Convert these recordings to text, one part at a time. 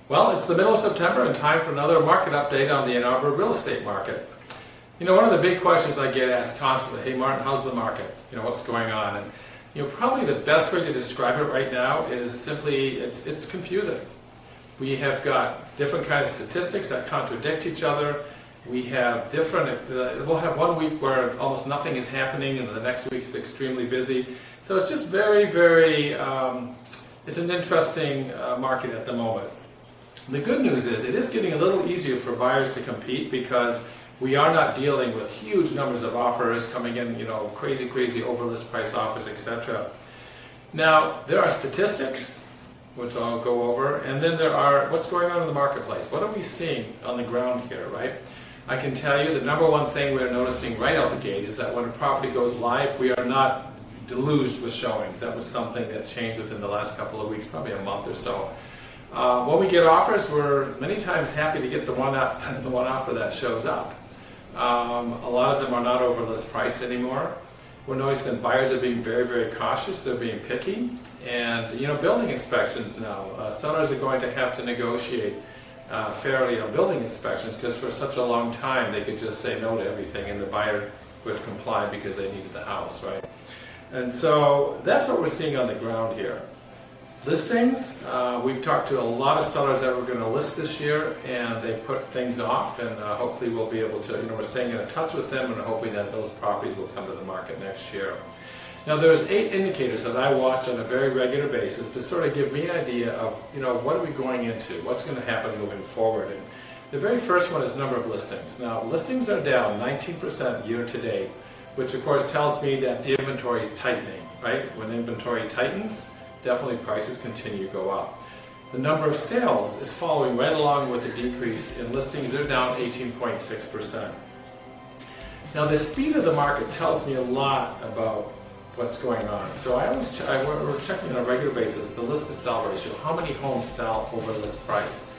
Well, it's the middle of September and time for another market update on the Ann Arbor real estate market. You know, one of the big questions I get asked constantly, hey Martin, how's the market? You know, what's going on? And you know, probably the best way to describe it right now is simply, it's confusing. We have got different kinds of statistics that contradict each other. We have different, we'll have 1 week where almost nothing is happening and the next week is extremely busy. So it's just very, it's an interesting market at the moment. The good news is it is getting a little easier for buyers to compete because we are not dealing with huge numbers of offers coming in, you know, crazy over list price offers, etc. Now, there are statistics, which I'll go over, and then there are what's going on in the marketplace. What are we seeing on the ground here, right? I can tell you the number one thing we're noticing right out the gate is that when a property goes live, we are not deluged with showings. That was something that changed within the last couple of weeks, probably a month or so. When we get offers, we're many times happy to get the one offer that shows up. A lot of them are not over list price anymore. We're noticing that buyers are being very cautious. They're being picky, and you know, building inspections now. Sellers are going to have to negotiate fairly on building inspections because for such a long time they could just say no to everything, and the buyer would comply because they needed the house, right? And so that's what we're seeing on the ground here. Listings, we've talked to a lot of sellers that we're going to list this year, and they put things off, and hopefully we'll be able to, you know, we're staying in touch with them and hoping that those properties will come to the market next year. Now there's 8 indicators that I watch on a very regular basis to sort of give me an idea of, you know, what are we going into, what's going to happen moving forward. And the very first one is number of listings. Now listings are down 19% year to date, which of course tells me that the inventory is tightening, right? When inventory tightens, definitely prices continue to go up. The number of sales is following right along with the decrease in listings. They're down 18.6%. Now the speed of the market tells me a lot about what's going on. So we're checking on a regular basis the list to sell ratio, how many homes sell over list price.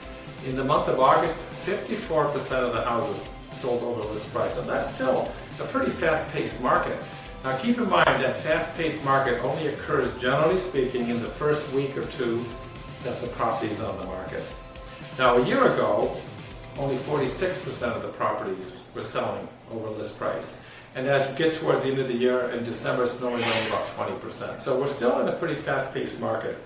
In the month of August, 54% of the houses sold over list price, and that's still a pretty fast-paced market. Now keep in mind that fast-paced market only occurs, generally speaking, in the first week or two that the property is on the market. Now a year ago, only 46% of the properties were selling over list price. And as we get towards the end of the year, in December, it's normally only about 20%. So we're still in a pretty fast-paced market.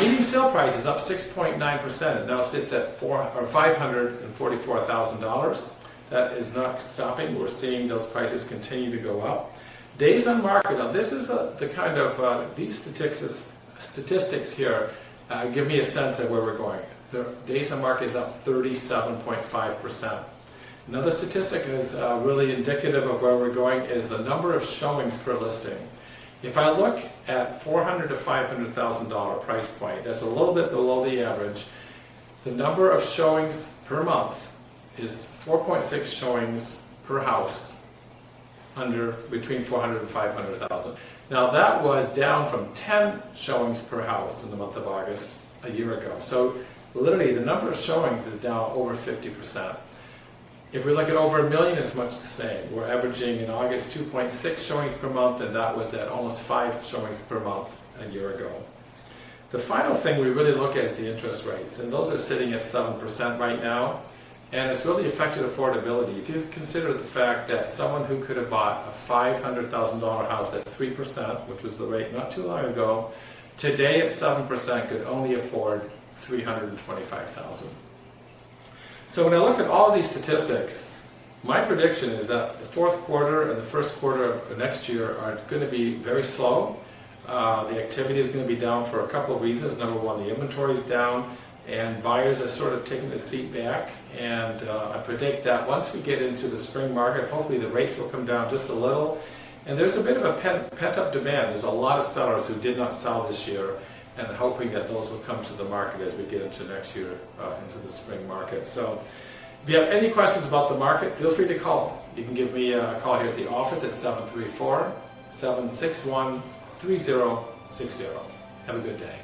Median sale price is up 6.9%. It now sits at $544,000. That is not stopping. We're seeing those prices continue to go up. Days on market. Now this is the kind of, these statistics here give me a sense of where we're going. The days on market is up 37.5%. Another statistic is really indicative of where we're going is the number of showings per listing. If I look at $400,000 to $500,000 price point, that's a little bit below the average. The number of showings per month is 4.6 showings per house between $400,000 and $500,000. Now that was down from 10 showings per house in the month of August a year ago. So literally the number of showings is down over 50%. If we look at over 1 million, it's much the same. We're averaging in August 2.6 showings per month, and that was at almost 5 showings per month a year ago. The final thing we really look at is the interest rates, and those are sitting at 7% right now, and it's really affected affordability. If you consider the fact that someone who could have bought a $500,000 house at 3%, which was the rate not too long ago, today at 7% could only afford $325,000. So when I look at all of these statistics, my prediction is that the fourth quarter and the first quarter of next year are going to be very slow. The activity is going to be down for a couple of reasons. Number one, the inventory is down, and buyers are sort of taking the seat back. And I predict that once we get into the spring market, hopefully the rates will come down just a little. And there's a bit of a pent-up demand. There's a lot of sellers who did not sell this year, and hoping that those will come to the market as we get into next year, into the spring market. So if you have any questions about the market, feel free to call. You can give me a call here at the office at 734-761-3060. Have a good day.